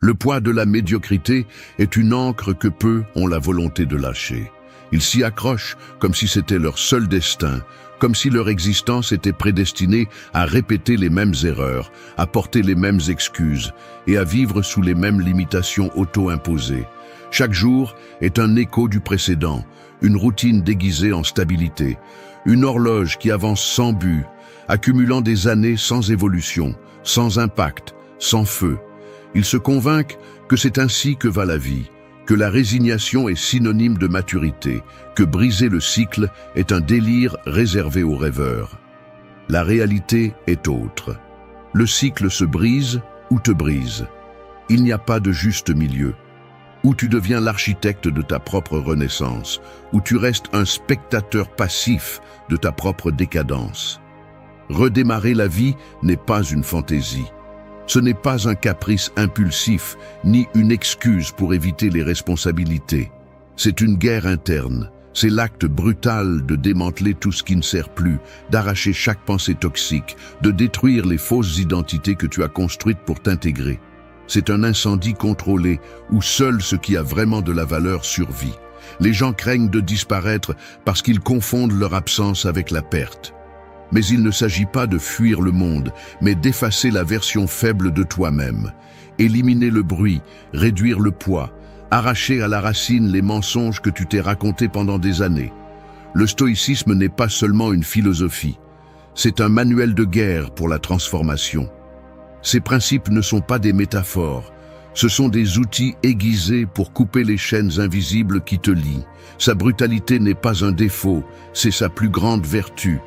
Le poids de la médiocrité est une ancre que peu ont la volonté de lâcher. Ils s'y accrochent comme si c'était leur seul destin, comme si leur existence était prédestinée à répéter les mêmes erreurs, à porter les mêmes excuses et à vivre sous les mêmes limitations auto-imposées. Chaque jour est un écho du précédent, une routine déguisée en stabilité, une horloge qui avance sans but, accumulant des années sans évolution, sans impact, sans feu. Ils se convainquent que c'est ainsi que va la vie, que la résignation est synonyme de maturité, que briser le cycle est un délire réservé aux rêveurs. La réalité est autre. Le cycle se brise ou te brise. Il n'y a pas de juste milieu. Ou tu deviens l'architecte de ta propre renaissance, ou tu restes un spectateur passif de ta propre décadence. Redémarrer la vie n'est pas une fantaisie. Ce n'est pas un caprice impulsif, ni une excuse pour éviter les responsabilités. C'est une guerre interne. C'est l'acte brutal de démanteler tout ce qui ne sert plus, d'arracher chaque pensée toxique, de détruire les fausses identités que tu as construites pour t'intégrer. C'est un incendie contrôlé où seul ce qui a vraiment de la valeur survit. Les gens craignent de disparaître parce qu'ils confondent leur absence avec la perte. Mais il ne s'agit pas de fuir le monde, mais d'effacer la version faible de toi-même. Éliminer le bruit, réduire le poids, arracher à la racine les mensonges que tu t'es racontés pendant des années. Le stoïcisme n'est pas seulement une philosophie, c'est un manuel de guerre pour la transformation. Ces principes ne sont pas des métaphores, ce sont des outils aiguisés pour couper les chaînes invisibles qui te lient. Sa brutalité n'est pas un défaut, c'est sa plus grande vertu.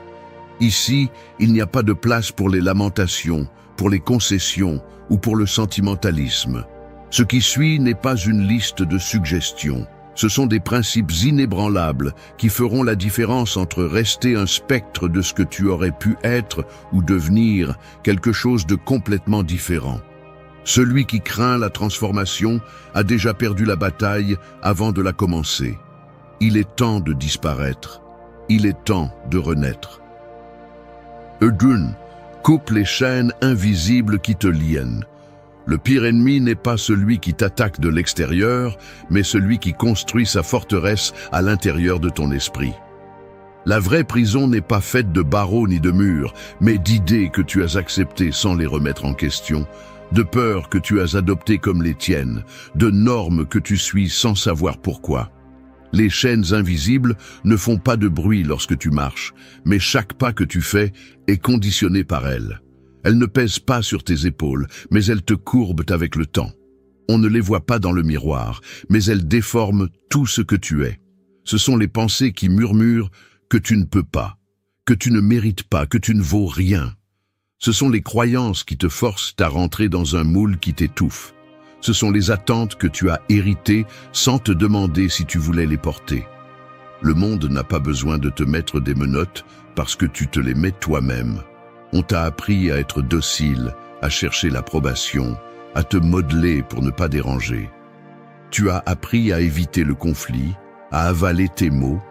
Ici, il n'y a pas de place pour les lamentations, pour les concessions ou pour le sentimentalisme. Ce qui suit n'est pas une liste de suggestions. Ce sont des principes inébranlables qui feront la différence entre rester un spectre de ce que tu aurais pu être ou devenir quelque chose de complètement différent. Celui qui craint la transformation a déjà perdu la bataille avant de la commencer. Il est temps de disparaître. Il est temps de renaître. Udun, coupe les chaînes invisibles qui te liennent. Le pire ennemi n'est pas celui qui t'attaque de l'extérieur, mais celui qui construit sa forteresse à l'intérieur de ton esprit. La vraie prison n'est pas faite de barreaux ni de murs, mais d'idées que tu as acceptées sans les remettre en question, de peurs que tu as adoptées comme les tiennes, de normes que tu suis sans savoir pourquoi. Les chaînes invisibles ne font pas de bruit lorsque tu marches, mais chaque pas que tu fais est conditionné par elles. Elles ne pèsent pas sur tes épaules, mais elles te courbent avec le temps. On ne les voit pas dans le miroir, mais elles déforment tout ce que tu es. Ce sont les pensées qui murmurent que tu ne peux pas, que tu ne mérites pas, que tu ne vaux rien. Ce sont les croyances qui te forcent à rentrer dans un moule qui t'étouffe. Ce sont les attentes que tu as héritées sans te demander si tu voulais les porter. Le monde n'a pas besoin de te mettre des menottes parce que tu te les mets toi-même. On t'a appris à être docile, à chercher l'approbation, à te modeler pour ne pas déranger. Tu as appris à éviter le conflit, à avaler tes mots,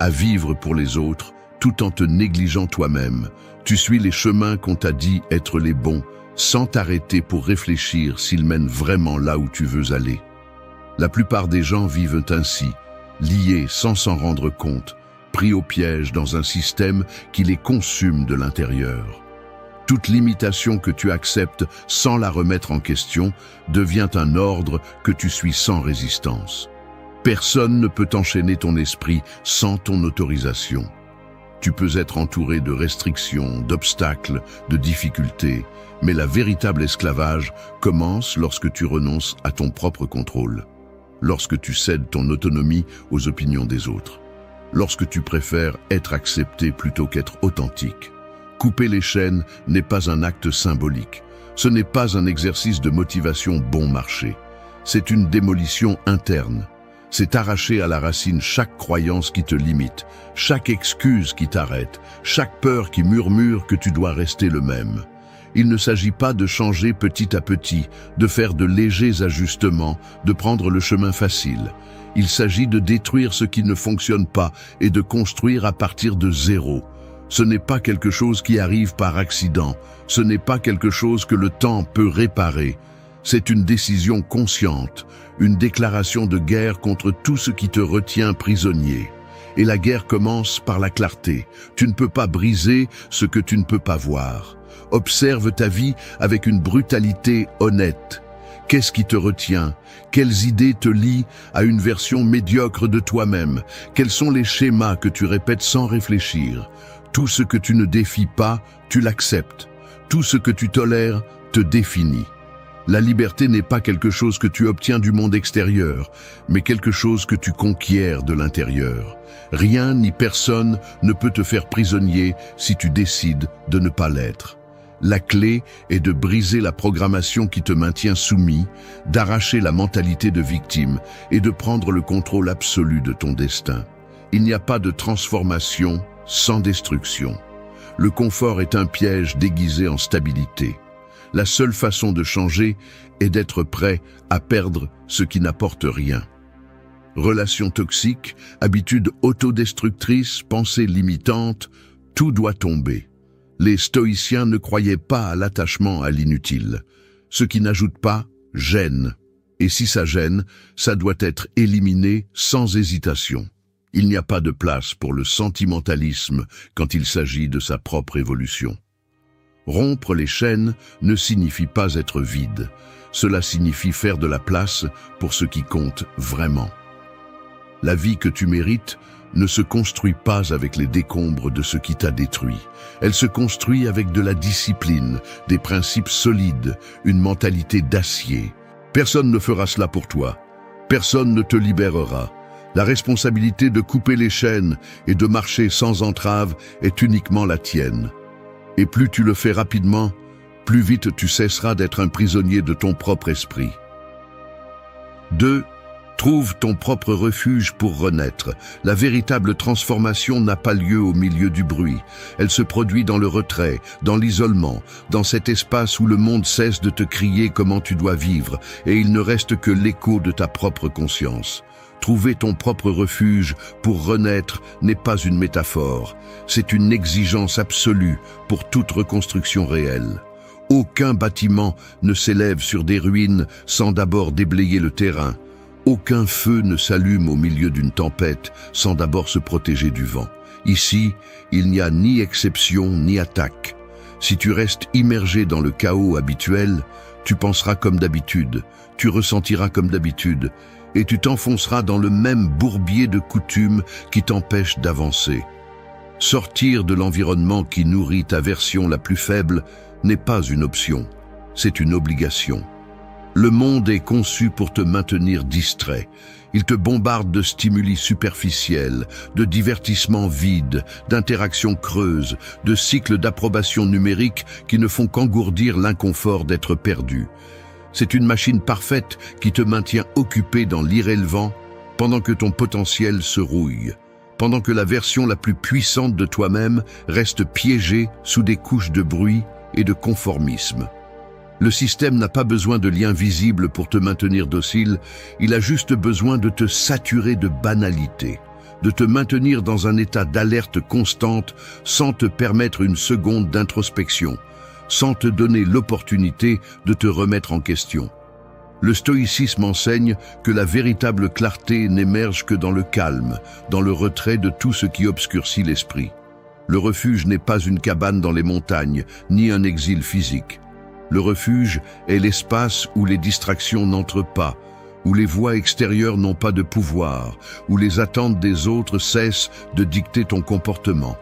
à vivre pour les autres, tout en te négligeant toi-même. Tu suis les chemins qu'on t'a dit être les bons, sans t'arrêter pour réfléchir s'ils mènent vraiment là où tu veux aller. La plupart des gens vivent ainsi, liés sans s'en rendre compte, pris au piège dans un système qui les consume de l'intérieur. Toute limitation que tu acceptes sans la remettre en question devient un ordre que tu suis sans résistance. Personne ne peut enchaîner ton esprit sans ton autorisation. Tu peux être entouré de restrictions, d'obstacles, de difficultés, mais la véritable esclavage commence lorsque tu renonces à ton propre contrôle, lorsque tu cèdes ton autonomie aux opinions des autres, lorsque tu préfères être accepté plutôt qu'être authentique. Couper les chaînes n'est pas un acte symbolique, ce n'est pas un exercice de motivation bon marché, c'est une démolition interne. C'est arracher à la racine chaque croyance qui te limite, chaque excuse qui t'arrête, chaque peur qui murmure que tu dois rester le même. Il ne s'agit pas de changer petit à petit, de faire de légers ajustements, de prendre le chemin facile. Il s'agit de détruire ce qui ne fonctionne pas et de construire à partir de zéro. Ce n'est pas quelque chose qui arrive par accident, ce n'est pas quelque chose que le temps peut réparer. C'est une décision consciente, une déclaration de guerre contre tout ce qui te retient prisonnier. Et la guerre commence par la clarté. Tu ne peux pas briser ce que tu ne peux pas voir. Observe ta vie avec une brutalité honnête. Qu'est-ce qui te retient? Quelles idées te lient à une version médiocre de toi-même? Quels sont les schémas que tu répètes sans réfléchir? Tout ce que tu ne défies pas, tu l'acceptes. Tout ce que tu tolères te définit. La liberté n'est pas quelque chose que tu obtiens du monde extérieur, mais quelque chose que tu conquiers de l'intérieur. Rien ni personne ne peut te faire prisonnier si tu décides de ne pas l'être. La clé est de briser la programmation qui te maintient soumis, d'arracher la mentalité de victime et de prendre le contrôle absolu de ton destin. Il n'y a pas de transformation sans destruction. Le confort est un piège déguisé en stabilité. La seule façon de changer est d'être prêt à perdre ce qui n'apporte rien. Relations toxiques, habitudes autodestructrices, pensées limitantes, tout doit tomber. Les stoïciens ne croyaient pas à l'attachement à l'inutile. Ce qui n'ajoute pas, gêne. Et si ça gêne, ça doit être éliminé sans hésitation. Il n'y a pas de place pour le sentimentalisme quand il s'agit de sa propre évolution. Rompre les chaînes ne signifie pas être vide. Cela signifie faire de la place pour ce qui compte vraiment. La vie que tu mérites ne se construit pas avec les décombres de ce qui t'a détruit. Elle se construit avec de la discipline, des principes solides, une mentalité d'acier. Personne ne fera cela pour toi. Personne ne te libérera. La responsabilité de couper les chaînes et de marcher sans entrave est uniquement la tienne. Et plus tu le fais rapidement, plus vite tu cesseras d'être un prisonnier de ton propre esprit. 2. Trouve ton propre refuge pour renaître. La véritable transformation n'a pas lieu au milieu du bruit. Elle se produit dans le retrait, dans l'isolement, dans cet espace où le monde cesse de te crier comment tu dois vivre et il ne reste que l'écho de ta propre conscience. Trouver ton propre refuge pour renaître n'est pas une métaphore. C'est une exigence absolue pour toute reconstruction réelle. Aucun bâtiment ne s'élève sur des ruines sans d'abord déblayer le terrain. Aucun feu ne s'allume au milieu d'une tempête sans d'abord se protéger du vent. Ici, il n'y a ni exception ni attaque. Si tu restes immergé dans le chaos habituel, tu penseras comme d'habitude, tu ressentiras comme d'habitude, et tu t'enfonceras dans le même bourbier de coutumes qui t'empêche d'avancer. Sortir de l'environnement qui nourrit ta version la plus faible n'est pas une option, c'est une obligation. Le monde est conçu pour te maintenir distrait. Il te bombarde de stimuli superficiels, de divertissements vides, d'interactions creuses, de cycles d'approbation numérique qui ne font qu'engourdir l'inconfort d'être perdu. C'est une machine parfaite qui te maintient occupé dans l'irrélevant pendant que ton potentiel se rouille, pendant que la version la plus puissante de toi-même reste piégée sous des couches de bruit et de conformisme. Le système n'a pas besoin de liens visibles pour te maintenir docile, il a juste besoin de te saturer de banalité, de te maintenir dans un état d'alerte constante sans te permettre une seconde d'introspection, sans te donner l'opportunité de te remettre en question. Le stoïcisme enseigne que la véritable clarté n'émerge que dans le calme, dans le retrait de tout ce qui obscurcit l'esprit. Le refuge n'est pas une cabane dans les montagnes, ni un exil physique. Le refuge est l'espace où les distractions n'entrent pas, où les voix extérieures n'ont pas de pouvoir, où les attentes des autres cessent de dicter ton comportement.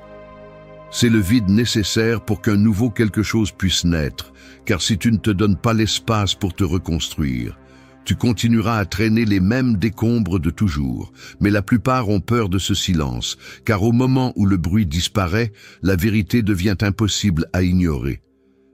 C'est le vide nécessaire pour qu'un nouveau quelque chose puisse naître, car si tu ne te donnes pas l'espace pour te reconstruire, tu continueras à traîner les mêmes décombres de toujours. Mais la plupart ont peur de ce silence, car au moment où le bruit disparaît, la vérité devient impossible à ignorer.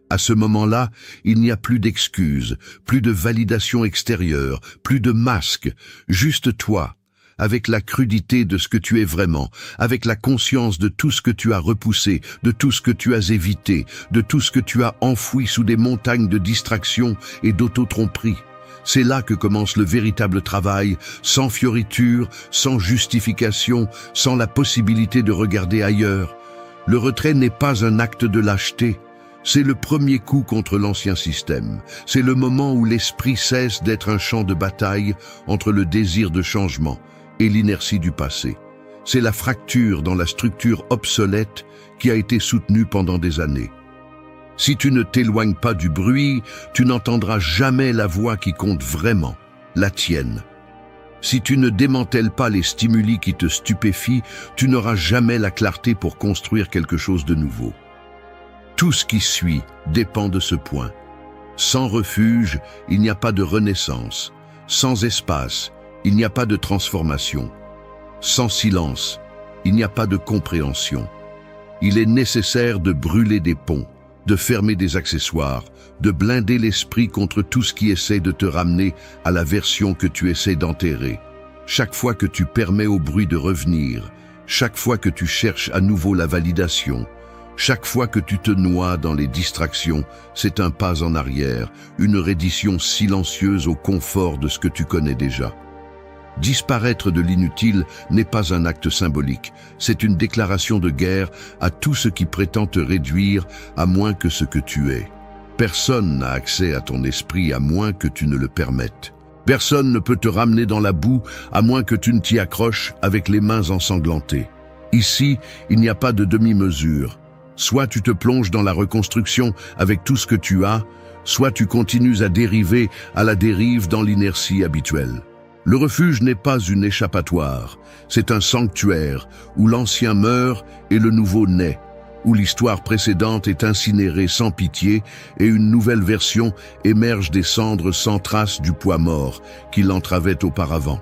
À ce moment-là, il n'y a plus d'excuses, plus de validation extérieure, plus de masque, juste toi, avec la crudité de ce que tu es vraiment, avec la conscience de tout ce que tu as repoussé, de tout ce que tu as évité, de tout ce que tu as enfoui sous des montagnes de distractions et d'auto-tromperies. C'est là que commence le véritable travail, sans fioriture, sans justification, sans la possibilité de regarder ailleurs. Le retrait n'est pas un acte de lâcheté, C'est le premier coup contre l'ancien système. C'est le moment où l'esprit cesse d'être un champ de bataille entre le désir de changement et l'inertie du passé. C'est la fracture dans la structure obsolète qui a été soutenue pendant des années. Si tu ne t'éloignes pas du bruit, tu n'entendras jamais la voix qui compte vraiment, la tienne. Si tu ne démantèles pas les stimuli qui te stupéfient, tu n'auras jamais la clarté pour construire quelque chose de nouveau. Tout ce qui suit dépend de ce point. Sans refuge, il n'y a pas de renaissance. Sans espace, il n'y a pas de transformation. Sans silence, il n'y a pas de compréhension. Il est nécessaire de brûler des ponts, de fermer des accessoires, de blinder l'esprit contre tout ce qui essaie de te ramener à la version que tu essaies d'enterrer. Chaque fois que tu permets au bruit de revenir, chaque fois que tu cherches à nouveau la validation, chaque fois que tu te noies dans les distractions, c'est un pas en arrière, une reddition silencieuse au confort de ce que tu connais déjà. Disparaître de l'inutile n'est pas un acte symbolique, c'est une déclaration de guerre à tout ce qui prétend te réduire à moins que ce que tu es. Personne n'a accès à ton esprit à moins que tu ne le permettes. Personne ne peut te ramener dans la boue à moins que tu ne t'y accroches avec les mains ensanglantées. Ici, il n'y a pas de demi-mesure. Soit tu te plonges dans la reconstruction avec tout ce que tu as, soit tu continues à dériver à la dérive dans l'inertie habituelle. Le refuge n'est pas une échappatoire, c'est un sanctuaire où l'ancien meurt et le nouveau naît, où l'histoire précédente est incinérée sans pitié et une nouvelle version émerge des cendres sans trace du poids mort qui l'entravait auparavant.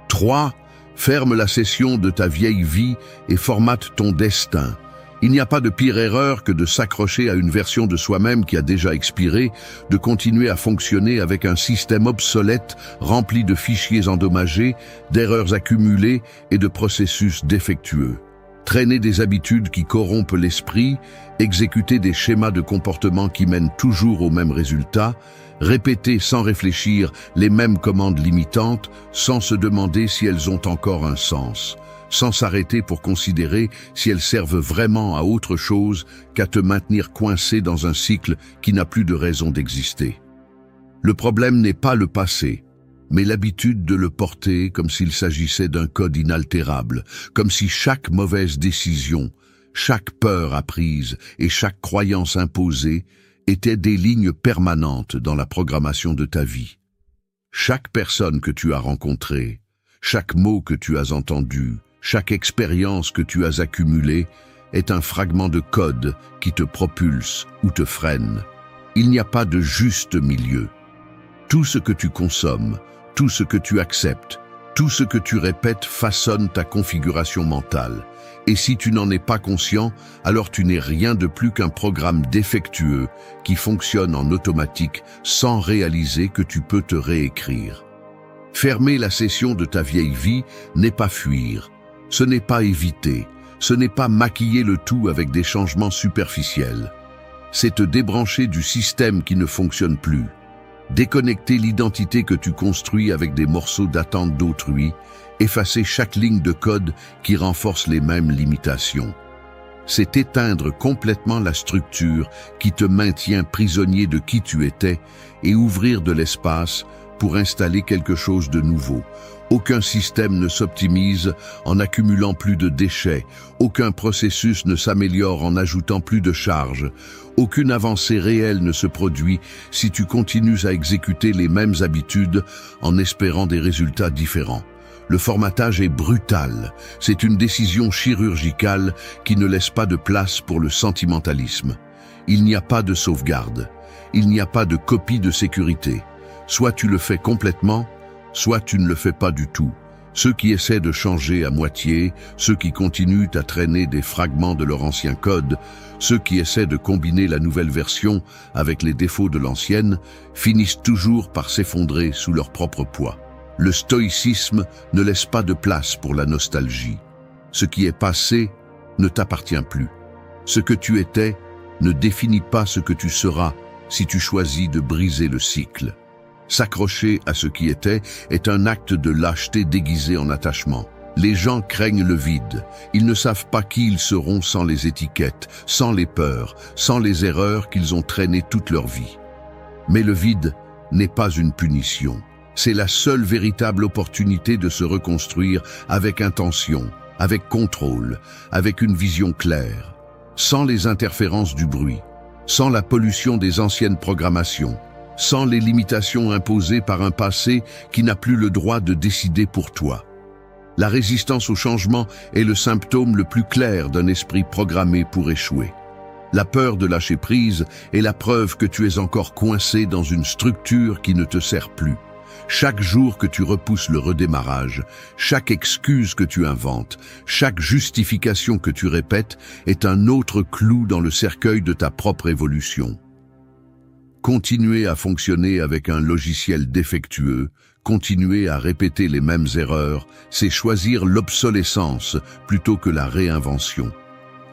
3. Ferme la session de ta vieille vie et formate ton destin. Il n'y a pas de pire erreur que de s'accrocher à une version de soi-même qui a déjà expiré, de continuer à fonctionner avec un système obsolète rempli de fichiers endommagés, d'erreurs accumulées et de processus défectueux. Traîner des habitudes qui corrompent l'esprit, exécuter des schémas de comportement qui mènent toujours au même résultat, répéter sans réfléchir les mêmes commandes limitantes sans se demander si elles ont encore un sens, sans s'arrêter pour considérer si elles servent vraiment à autre chose qu'à te maintenir coincé dans un cycle qui n'a plus de raison d'exister. Le problème n'est pas le passé, mais l'habitude de le porter comme s'il s'agissait d'un code inaltérable, comme si chaque mauvaise décision, chaque peur apprise et chaque croyance imposée étaient des lignes permanentes dans la programmation de ta vie. Chaque personne que tu as rencontrée, chaque mot que tu as entendu, chaque expérience que tu as accumulée est un fragment de code qui te propulse ou te freine. Il n'y a pas de juste milieu. Tout ce que tu consommes, tout ce que tu acceptes, tout ce que tu répètes façonne ta configuration mentale. Et si tu n'en es pas conscient, alors tu n'es rien de plus qu'un programme défectueux qui fonctionne en automatique sans réaliser que tu peux te réécrire. Fermer la session de ta vieille vie n'est pas fuir. Ce n'est pas éviter, ce n'est pas maquiller le tout avec des changements superficiels. C'est te débrancher du système qui ne fonctionne plus. Déconnecter l'identité que tu construis avec des morceaux d'attente d'autrui, effacer chaque ligne de code qui renforce les mêmes limitations. C'est éteindre complètement la structure qui te maintient prisonnier de qui tu étais et ouvrir de l'espace pour installer quelque chose de nouveau. Aucun système ne s'optimise en accumulant plus de déchets, aucun processus ne s'améliore en ajoutant plus de charges, aucune avancée réelle ne se produit si tu continues à exécuter les mêmes habitudes en espérant des résultats différents. Le formatage est brutal, c'est une décision chirurgicale qui ne laisse pas de place pour le sentimentalisme. Il n'y a pas de sauvegarde, il n'y a pas de copie de sécurité. Soit tu le fais complètement, soit tu ne le fais pas du tout. Ceux qui essaient de changer à moitié, ceux qui continuent à traîner des fragments de leur ancien code, ceux qui essaient de combiner la nouvelle version avec les défauts de l'ancienne, finissent toujours par s'effondrer sous leur propre poids. Le stoïcisme ne laisse pas de place pour la nostalgie. Ce qui est passé ne t'appartient plus. Ce que tu étais ne définit pas ce que tu seras si tu choisis de briser le cycle. S'accrocher à ce qui était est un acte de lâcheté déguisé en attachement. Les gens craignent le vide. Ils ne savent pas qui ils seront sans les étiquettes, sans les peurs, sans les erreurs qu'ils ont traînées toute leur vie. Mais le vide n'est pas une punition. C'est la seule véritable opportunité de se reconstruire avec intention, avec contrôle, avec une vision claire, sans les interférences du bruit, sans la pollution des anciennes programmations, sans les limitations imposées par un passé qui n'a plus le droit de décider pour toi. La résistance au changement est le symptôme le plus clair d'un esprit programmé pour échouer. La peur de lâcher prise est la preuve que tu es encore coincé dans une structure qui ne te sert plus. Chaque jour que tu repousses le redémarrage, chaque excuse que tu inventes, chaque justification que tu répètes est un autre clou dans le cercueil de ta propre évolution. Continuer à fonctionner avec un logiciel défectueux, continuer à répéter les mêmes erreurs, c'est choisir l'obsolescence plutôt que la réinvention.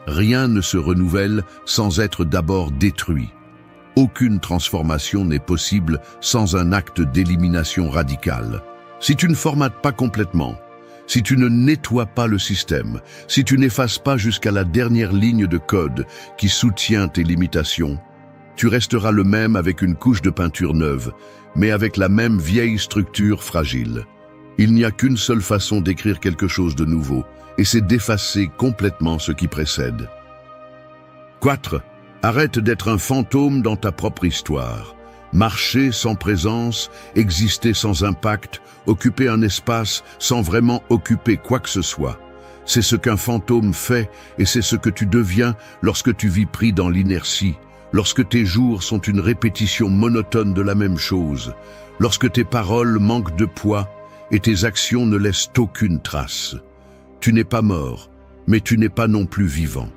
Rien ne se renouvelle sans être d'abord détruit. Aucune transformation n'est possible sans un acte d'élimination radicale. Si tu ne formates pas complètement, si tu ne nettoies pas le système, si tu n'effaces pas jusqu'à la dernière ligne de code qui soutient tes limitations, tu resteras le même avec une couche de peinture neuve, mais avec la même vieille structure fragile. Il n'y a qu'une seule façon d'écrire quelque chose de nouveau, et c'est d'effacer complètement ce qui précède. 4. Arrête d'être un fantôme dans ta propre histoire. Marcher sans présence, exister sans impact, occuper un espace sans vraiment occuper quoi que ce soit. C'est ce qu'un fantôme fait et c'est ce que tu deviens lorsque tu vis pris dans l'inertie, lorsque tes jours sont une répétition monotone de la même chose, lorsque tes paroles manquent de poids et tes actions ne laissent aucune trace. Tu n'es pas mort, mais tu n'es pas non plus vivant.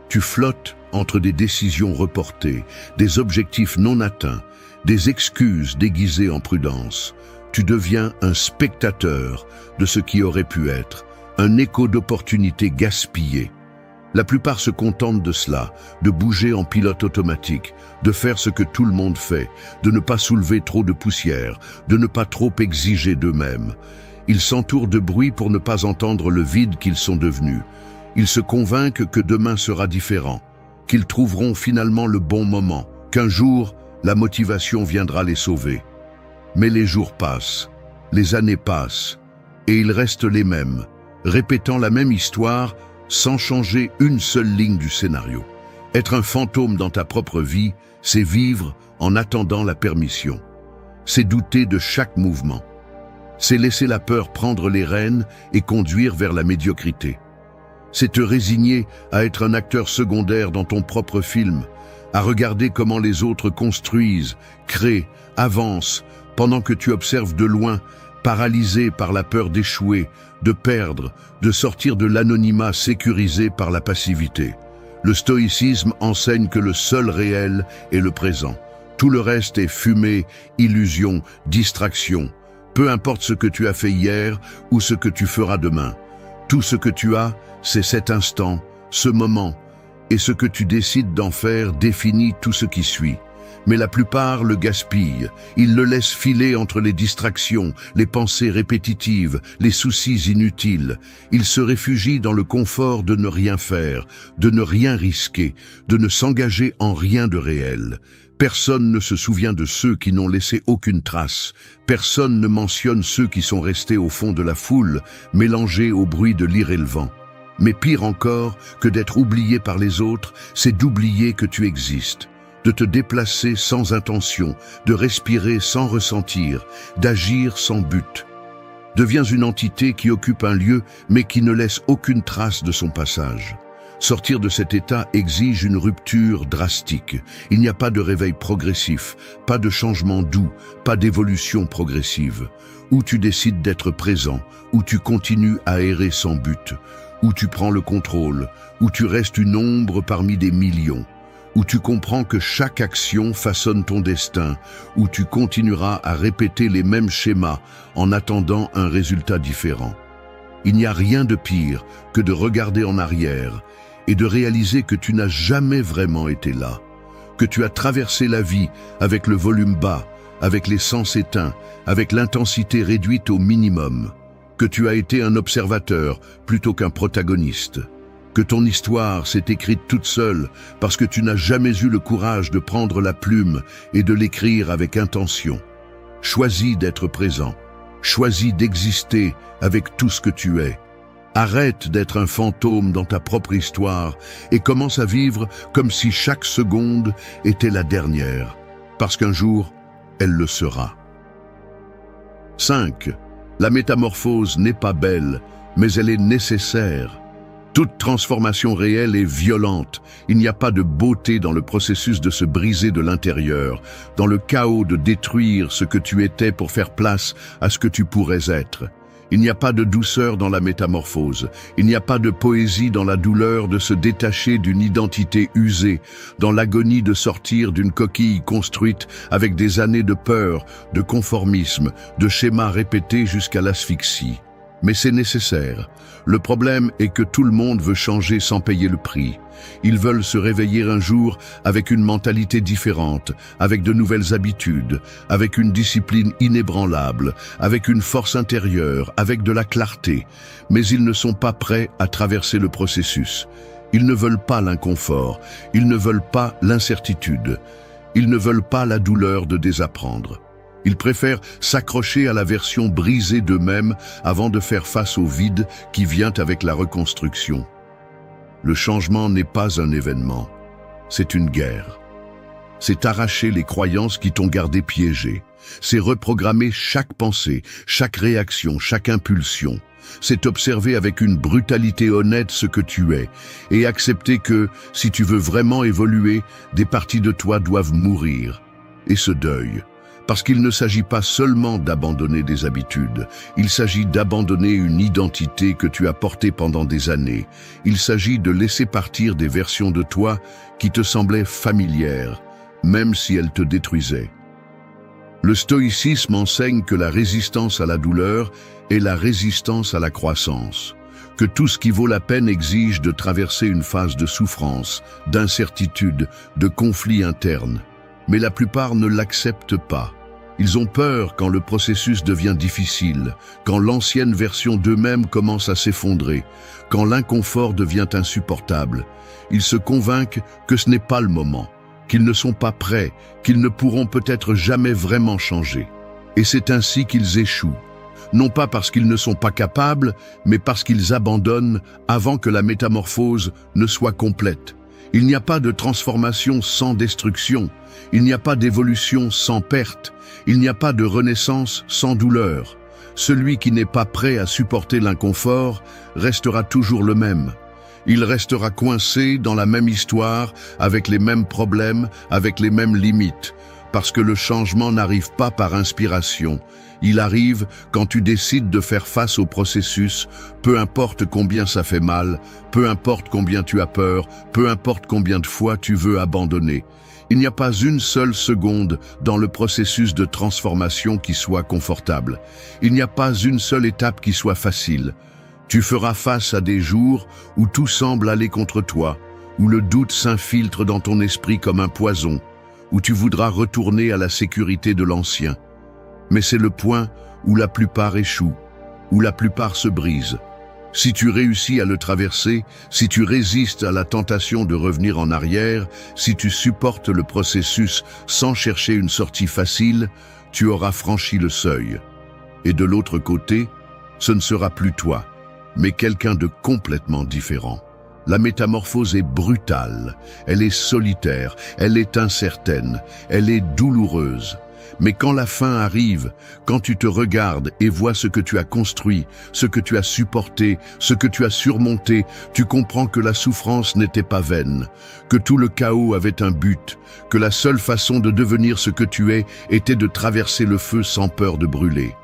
Tu flottes entre des décisions reportées, des objectifs non atteints, des excuses déguisées en prudence. Tu deviens un spectateur de ce qui aurait pu être, un écho d'opportunités gaspillées. La plupart se contentent de cela, de bouger en pilote automatique, de faire ce que tout le monde fait, de ne pas soulever trop de poussière, de ne pas trop exiger d'eux-mêmes. Ils s'entourent de bruit pour ne pas entendre le vide qu'ils sont devenus. Ils se convainquent que demain sera différent, qu'ils trouveront finalement le bon moment, qu'un jour, la motivation viendra les sauver. Mais les jours passent, les années passent, et ils restent les mêmes, répétant la même histoire sans changer une seule ligne du scénario. Être un fantôme dans ta propre vie, c'est vivre en attendant la permission. C'est douter de chaque mouvement. C'est laisser la peur prendre les rênes et conduire vers la médiocrité. C'est te résigner à être un acteur secondaire dans ton propre film, à regarder comment les autres construisent, créent, avancent, pendant que tu observes de loin, paralysé par la peur d'échouer, de perdre, de sortir de l'anonymat sécurisé par la passivité. Le stoïcisme enseigne que le seul réel est le présent. Tout le reste est fumée, illusion, distraction. Peu importe ce que tu as fait hier ou ce que tu feras demain. Tout ce que tu as, c'est cet instant, ce moment, et ce que tu décides d'en faire définit tout ce qui suit. Mais la plupart le gaspillent, ils le laissent filer entre les distractions, les pensées répétitives, les soucis inutiles. Ils se réfugient dans le confort de ne rien faire, de ne rien risquer, de ne s'engager en rien de réel. Personne ne se souvient de ceux qui n'ont laissé aucune trace. Personne ne mentionne ceux qui sont restés au fond de la foule, mélangés au bruit de l'irrélevant. Mais pire encore que d'être oublié par les autres, c'est d'oublier que tu existes. De te déplacer sans intention, de respirer sans ressentir, d'agir sans but. Deviens une entité qui occupe un lieu mais qui ne laisse aucune trace de son passage. Sortir de cet état exige une rupture drastique. Il n'y a pas de réveil progressif, pas de changement doux, pas d'évolution progressive. Ou tu décides d'être présent, ou tu continues à errer sans but, ou tu prends le contrôle, ou tu restes une ombre parmi des millions. Où tu comprends que chaque action façonne ton destin, où tu continueras à répéter les mêmes schémas en attendant un résultat différent. Il n'y a rien de pire que de regarder en arrière et de réaliser que tu n'as jamais vraiment été là, que tu as traversé la vie avec le volume bas, avec les sens éteints, avec l'intensité réduite au minimum. que tu as été un observateur plutôt qu'un protagoniste, que ton histoire s'est écrite toute seule parce que tu n'as jamais eu le courage de prendre la plume et de l'écrire avec intention. Choisis d'être présent, choisis d'exister avec tout ce que tu es. Arrête d'être un fantôme dans ta propre histoire et commence à vivre comme si chaque seconde était la dernière, parce qu'un jour, elle le sera. 5. La métamorphose n'est pas belle, mais elle est nécessaire. Toute transformation réelle est violente. Il n'y a pas de beauté dans le processus de se briser de l'intérieur, dans le chaos de détruire ce que tu étais pour faire place à ce que tu pourrais être. Il n'y a pas de douceur dans la métamorphose. Il n'y a pas de poésie dans la douleur de se détacher d'une identité usée, dans l'agonie de sortir d'une coquille construite avec des années de peur, de conformisme, de schémas répétés jusqu'à l'asphyxie. Mais c'est nécessaire. Le problème est que tout le monde veut changer sans payer le prix. Ils veulent se réveiller un jour avec une mentalité différente, avec de nouvelles habitudes, avec une discipline inébranlable, avec une force intérieure, avec de la clarté. Mais ils ne sont pas prêts à traverser le processus. Ils ne veulent pas l'inconfort, ils ne veulent pas l'incertitude, ils ne veulent pas la douleur de désapprendre. Ils préfèrent s'accrocher à la version brisée d'eux-mêmes avant de faire face au vide qui vient avec la reconstruction. Le changement n'est pas un événement, c'est une guerre. C'est arracher les croyances qui t'ont gardé piégé. C'est reprogrammer chaque pensée, chaque réaction, chaque impulsion. C'est observer avec une brutalité honnête ce que tu es et accepter que, si tu veux vraiment évoluer, des parties de toi doivent mourir. Et ce deuil. Parce qu'il ne s'agit pas seulement d'abandonner des habitudes, il s'agit d'abandonner une identité que tu as portée pendant des années. Il s'agit de laisser partir des versions de toi qui te semblaient familières, même si elles te détruisaient. Le stoïcisme enseigne que la résistance à la douleur est la résistance à la croissance, que tout ce qui vaut la peine exige de traverser une phase de souffrance, d'incertitude, de conflit interne. Mais la plupart ne l'acceptent pas. Ils ont peur quand le processus devient difficile, quand l'ancienne version d'eux-mêmes commence à s'effondrer, quand l'inconfort devient insupportable. Ils se convainquent que ce n'est pas le moment, qu'ils ne sont pas prêts, qu'ils ne pourront peut-être jamais vraiment changer. Et c'est ainsi qu'ils échouent. Non pas parce qu'ils ne sont pas capables, mais parce qu'ils abandonnent avant que la métamorphose ne soit complète. Il n'y a pas de transformation sans destruction. Il n'y a pas d'évolution sans perte. Il n'y a pas de renaissance sans douleur. Celui qui n'est pas prêt à supporter l'inconfort restera toujours le même. Il restera coincé dans la même histoire, avec les mêmes problèmes, avec les mêmes limites. Parce que le changement n'arrive pas par inspiration. Il arrive quand tu décides de faire face au processus, peu importe combien ça fait mal, peu importe combien tu as peur, peu importe combien de fois tu veux abandonner. Il n'y a pas une seule seconde dans le processus de transformation qui soit confortable. Il n'y a pas une seule étape qui soit facile. Tu feras face à des jours où tout semble aller contre toi, où le doute s'infiltre dans ton esprit comme un poison, où tu voudras retourner à la sécurité de l'ancien. Mais c'est le point où la plupart échouent, où la plupart se brisent. Si tu réussis à le traverser, si tu résistes à la tentation de revenir en arrière, si tu supportes le processus sans chercher une sortie facile, tu auras franchi le seuil. Et de l'autre côté, ce ne sera plus toi, mais quelqu'un de complètement différent. La métamorphose est brutale, elle est solitaire, elle est incertaine, elle est douloureuse. Mais quand la fin arrive, quand tu te regardes et vois ce que tu as construit, ce que tu as supporté, ce que tu as surmonté, tu comprends que la souffrance n'était pas vaine, que tout le chaos avait un but, que la seule façon de devenir ce que tu es était de traverser le feu sans peur de brûler.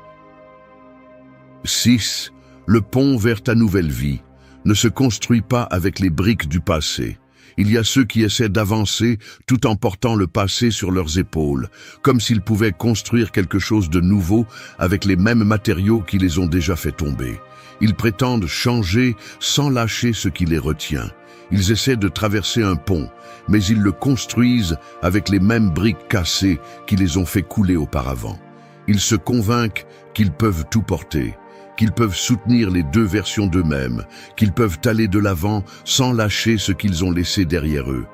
6. Le pont vers ta nouvelle vie ne se construit pas avec les briques du passé. Il y a ceux qui essaient d'avancer tout en portant le passé sur leurs épaules, comme s'ils pouvaient construire quelque chose de nouveau avec les mêmes matériaux qui les ont déjà fait tomber. Ils prétendent changer sans lâcher ce qui les retient. Ils essaient de traverser un pont, mais ils le construisent avec les mêmes briques cassées qui les ont fait couler auparavant. Ils se convainquent qu'ils peuvent tout porter, qu'ils peuvent soutenir les deux versions d'eux-mêmes, qu'ils peuvent aller de l'avant sans lâcher ce qu'ils ont laissé derrière eux.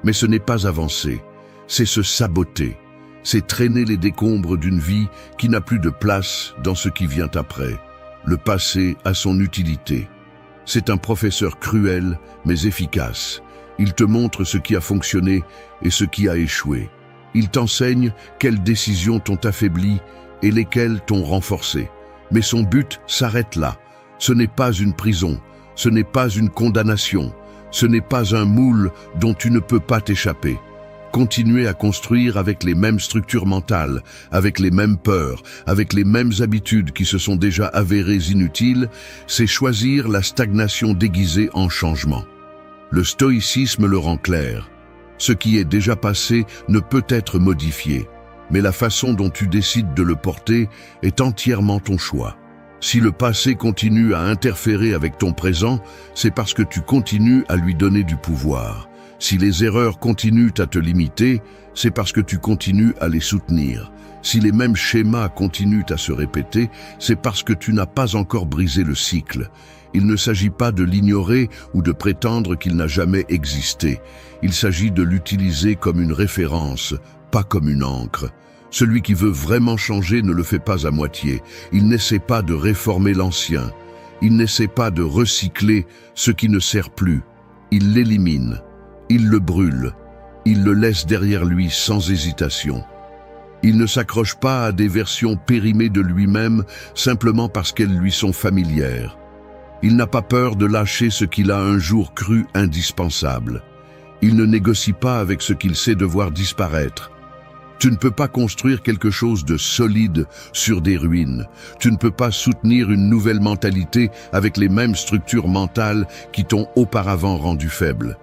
Mais ce n'est pas avancer, c'est se saboter, c'est traîner les décombres d'une vie qui n'a plus de place dans ce qui vient après. Le passé a son utilité. C'est un professeur cruel mais efficace. Il te montre ce qui a fonctionné et ce qui a échoué. Il t'enseigne quelles décisions t'ont affaibli et lesquelles t'ont renforcé. Mais son but s'arrête là. Ce n'est pas une prison, ce n'est pas une condamnation, ce n'est pas un moule dont tu ne peux pas t'échapper. Continuer à construire avec les mêmes structures mentales, avec les mêmes peurs, avec les mêmes habitudes qui se sont déjà avérées inutiles, c'est choisir la stagnation déguisée en changement. Le stoïcisme le rend clair. Ce qui est déjà passé ne peut être modifié, mais la façon dont tu décides de le porter est entièrement ton choix. Si le passé continue à interférer avec ton présent, c'est parce que tu continues à lui donner du pouvoir. Si les erreurs continuent à te limiter, c'est parce que tu continues à les soutenir. Si les mêmes schémas continuent à se répéter, c'est parce que tu n'as pas encore brisé le cycle. Il ne s'agit pas de l'ignorer ou de prétendre qu'il n'a jamais existé. Il s'agit de l'utiliser comme une référence, pas comme une encre. Celui qui veut vraiment changer ne le fait pas à moitié. Il n'essaie pas de réformer l'ancien. Il n'essaie pas de recycler ce qui ne sert plus. Il l'élimine. Il le brûle. Il le laisse derrière lui sans hésitation. Il ne s'accroche pas à des versions périmées de lui-même simplement parce qu'elles lui sont familières. Il n'a pas peur de lâcher ce qu'il a un jour cru indispensable. Il ne négocie pas avec ce qu'il sait devoir disparaître. Tu ne peux pas construire quelque chose de solide sur des ruines. Tu ne peux pas soutenir une nouvelle mentalité avec les mêmes structures mentales qui t'ont auparavant rendu faible.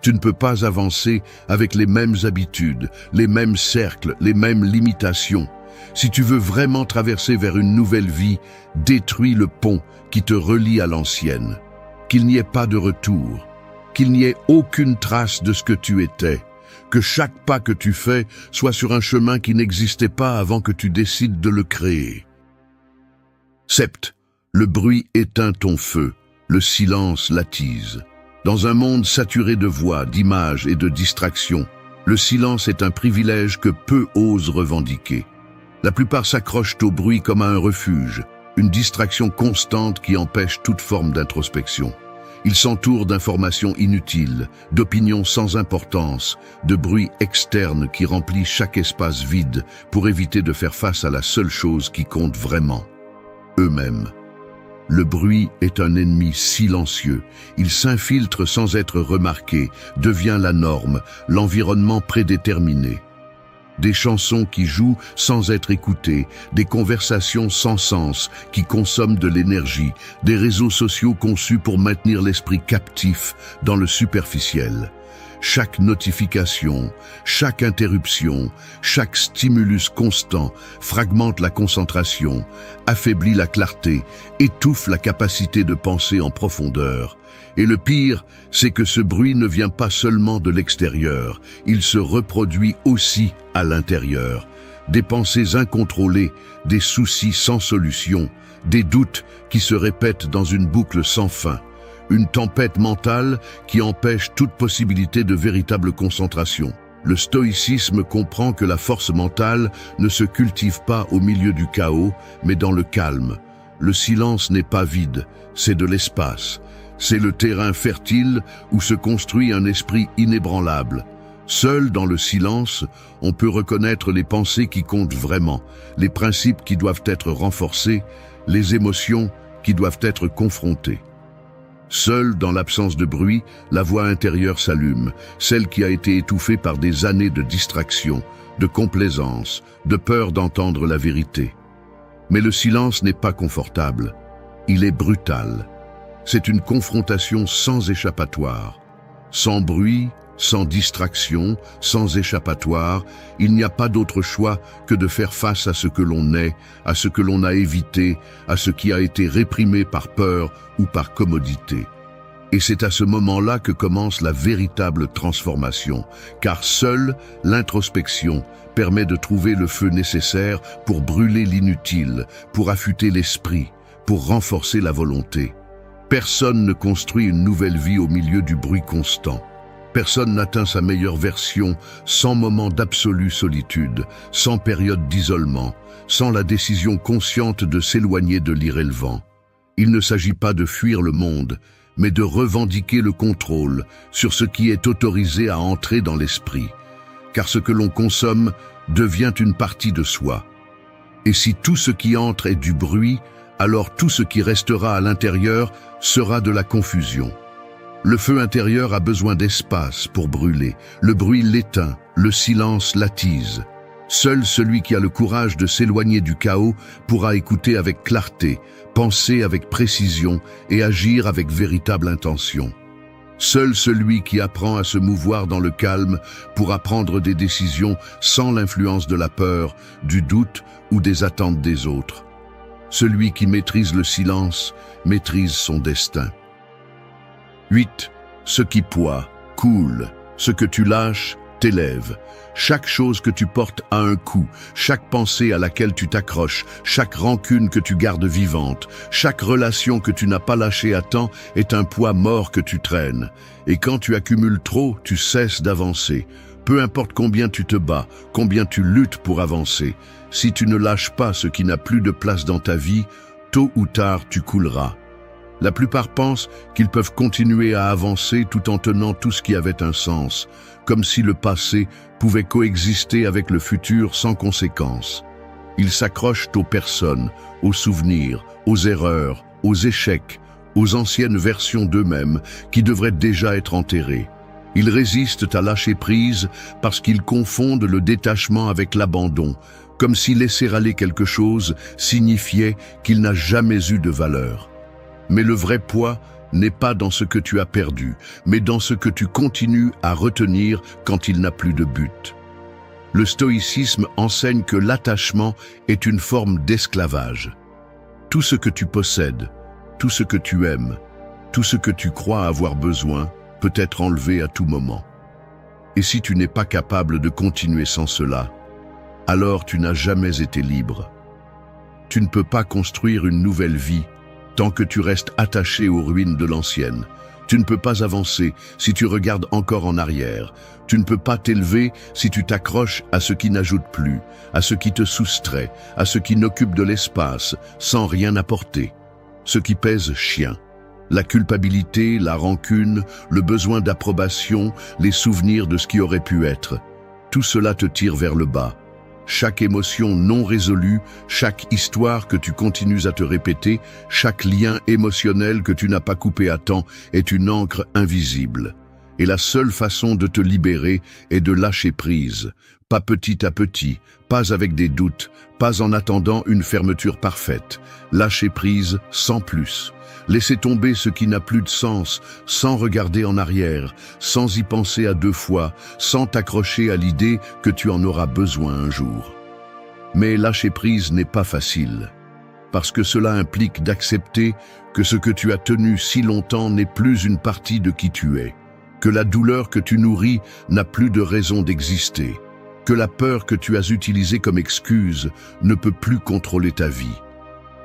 Tu ne peux pas avancer avec les mêmes habitudes, les mêmes cercles, les mêmes limitations. Si tu veux vraiment traverser vers une nouvelle vie, détruis le pont qui te relie à l'ancienne. Qu'il n'y ait pas de retour, qu'il n'y ait aucune trace de ce que tu étais, que chaque pas que tu fais soit sur un chemin qui n'existait pas avant que tu décides de le créer. Sept, le bruit éteint ton feu, le silence l'attise. Dans un monde saturé de voix, d'images et de distractions, le silence est un privilège que peu osent revendiquer. La plupart s'accrochent au bruit comme à un refuge, une distraction constante qui empêche toute forme d'introspection. Ils s'entourent d'informations inutiles, d'opinions sans importance, de bruits externes qui remplissent chaque espace vide pour éviter de faire face à la seule chose qui compte vraiment, eux-mêmes. Le bruit est un ennemi silencieux. Il s'infiltre sans être remarqué, devient la norme, l'environnement prédéterminé. Des chansons qui jouent sans être écoutées, des conversations sans sens qui consomment de l'énergie, des réseaux sociaux conçus pour maintenir l'esprit captif dans le superficiel. Chaque notification, chaque interruption, chaque stimulus constant fragmente la concentration, affaiblit la clarté, étouffe la capacité de penser en profondeur. Et le pire, c'est que ce bruit ne vient pas seulement de l'extérieur, il se reproduit aussi à l'intérieur. Des pensées incontrôlées, des soucis sans solution, des doutes qui se répètent dans une boucle sans fin. Une tempête mentale qui empêche toute possibilité de véritable concentration. Le stoïcisme comprend que la force mentale ne se cultive pas au milieu du chaos, mais dans le calme. Le silence n'est pas vide, c'est de l'espace. C'est le terrain fertile où se construit un esprit inébranlable. Seul dans le silence, on peut reconnaître les pensées qui comptent vraiment, les principes qui doivent être renforcés, les émotions qui doivent être confrontées. Seule, dans l'absence de bruit, la voix intérieure s'allume, celle qui a été étouffée par des années de distraction, de complaisance, de peur d'entendre la vérité. Mais le silence n'est pas confortable, il est brutal. C'est une confrontation sans échappatoire. Sans bruit, sans distraction, sans échappatoire, il n'y a pas d'autre choix que de faire face à ce que l'on est, à ce que l'on a évité, à ce qui a été réprimé par peur ou par commodité. Et c'est à ce moment-là que commence la véritable transformation, car seule l'introspection permet de trouver le feu nécessaire pour brûler l'inutile, pour affûter l'esprit, pour renforcer la volonté. Personne ne construit une nouvelle vie au milieu du bruit constant. Personne n'atteint sa meilleure version sans moment d'absolue solitude, sans période d'isolement, sans la décision consciente de s'éloigner de l'irrélevant. Il ne s'agit pas de fuir le monde, mais de revendiquer le contrôle sur ce qui est autorisé à entrer dans l'esprit, car ce que l'on consomme devient une partie de soi. Et si tout ce qui entre est du bruit, alors tout ce qui restera à l'intérieur sera de la confusion. Le feu intérieur a besoin d'espace pour brûler. Le bruit l'éteint, le silence l'attise. Seul celui qui a le courage de s'éloigner du chaos pourra écouter avec clarté, penser avec précision et agir avec véritable intention. Seul celui qui apprend à se mouvoir dans le calme pourra prendre des décisions sans l'influence de la peur, du doute ou des attentes des autres. Celui qui maîtrise le silence maîtrise son destin. 8. Ce qui poids, coule. Ce que tu lâches, t'élève. Chaque chose que tu portes a un coût, chaque pensée à laquelle tu t'accroches, chaque rancune que tu gardes vivante, chaque relation que tu n'as pas lâchée à temps est un poids mort que tu traînes. Et quand tu accumules trop, tu cesses d'avancer. Peu importe combien tu te bats, combien tu luttes pour avancer, si tu ne lâches pas ce qui n'a plus de place dans ta vie, tôt ou tard tu couleras. La plupart pensent qu'ils peuvent continuer à avancer tout en tenant tout ce qui avait un sens, comme si le passé pouvait coexister avec le futur sans conséquence. Ils s'accrochent aux personnes, aux souvenirs, aux erreurs, aux échecs, aux anciennes versions d'eux-mêmes qui devraient déjà être enterrées. Ils résistent à lâcher prise parce qu'ils confondent le détachement avec l'abandon, comme si laisser aller quelque chose signifiait qu'il n'a jamais eu de valeur. Mais le vrai poids n'est pas dans ce que tu as perdu, mais dans ce que tu continues à retenir quand il n'a plus de but. Le stoïcisme enseigne que l'attachement est une forme d'esclavage. Tout ce que tu possèdes, tout ce que tu aimes, tout ce que tu crois avoir besoin peut être enlevé à tout moment. Et si tu n'es pas capable de continuer sans cela, alors tu n'as jamais été libre. Tu ne peux pas construire une nouvelle vie tant que tu restes attaché aux ruines de l'ancienne. Tu ne peux pas avancer si tu regardes encore en arrière. Tu ne peux pas t'élever si tu t'accroches à ce qui n'ajoute plus, à ce qui te soustrait, à ce qui n'occupe de l'espace, sans rien apporter. Ce qui pèse chien. La culpabilité, la rancune, le besoin d'approbation, les souvenirs de ce qui aurait pu être. Tout cela te tire vers le bas. Chaque émotion non résolue, chaque histoire que tu continues à te répéter, chaque lien émotionnel que tu n'as pas coupé à temps est une encre invisible. Et la seule façon de te libérer est de lâcher prise, pas petit à petit, pas avec des doutes, pas en attendant une fermeture parfaite. Lâcher prise sans plus. Laisser tomber ce qui n'a plus de sens, sans regarder en arrière, sans y penser à deux fois, sans t'accrocher à l'idée que tu en auras besoin un jour. Mais lâcher prise n'est pas facile, parce que cela implique d'accepter que ce que tu as tenu si longtemps n'est plus une partie de qui tu es, que la douleur que tu nourris n'a plus de raison d'exister, que la peur que tu as utilisée comme excuse ne peut plus contrôler ta vie.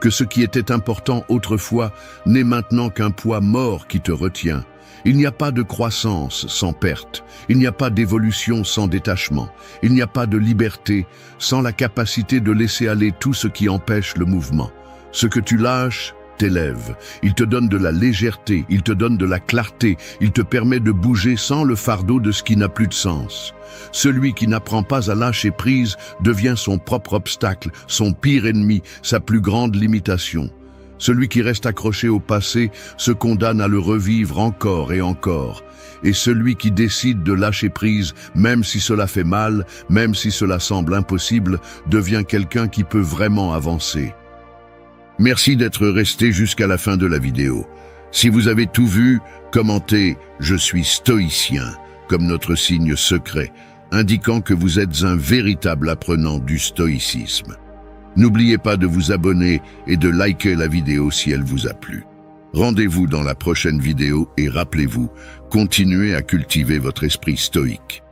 Que ce qui était important autrefois n'est maintenant qu'un poids mort qui te retient. Il n'y a pas de croissance sans perte, il n'y a pas d'évolution sans détachement, il n'y a pas de liberté sans la capacité de laisser aller tout ce qui empêche le mouvement. Ce que tu lâches t'élève, il te donne de la légèreté, il te donne de la clarté, il te permet de bouger sans le fardeau de ce qui n'a plus de sens. Celui qui n'apprend pas à lâcher prise devient son propre obstacle, son pire ennemi, sa plus grande limitation. Celui qui reste accroché au passé se condamne à le revivre encore et encore. Et celui qui décide de lâcher prise, même si cela fait mal, même si cela semble impossible, devient quelqu'un qui peut vraiment avancer. Merci d'être resté jusqu'à la fin de la vidéo. Si vous avez tout vu, commentez « Je suis stoïcien » comme notre signe secret, indiquant que vous êtes un véritable apprenant du stoïcisme. N'oubliez pas de vous abonner et de liker la vidéo si elle vous a plu. Rendez-vous dans la prochaine vidéo et rappelez-vous, continuez à cultiver votre esprit stoïque.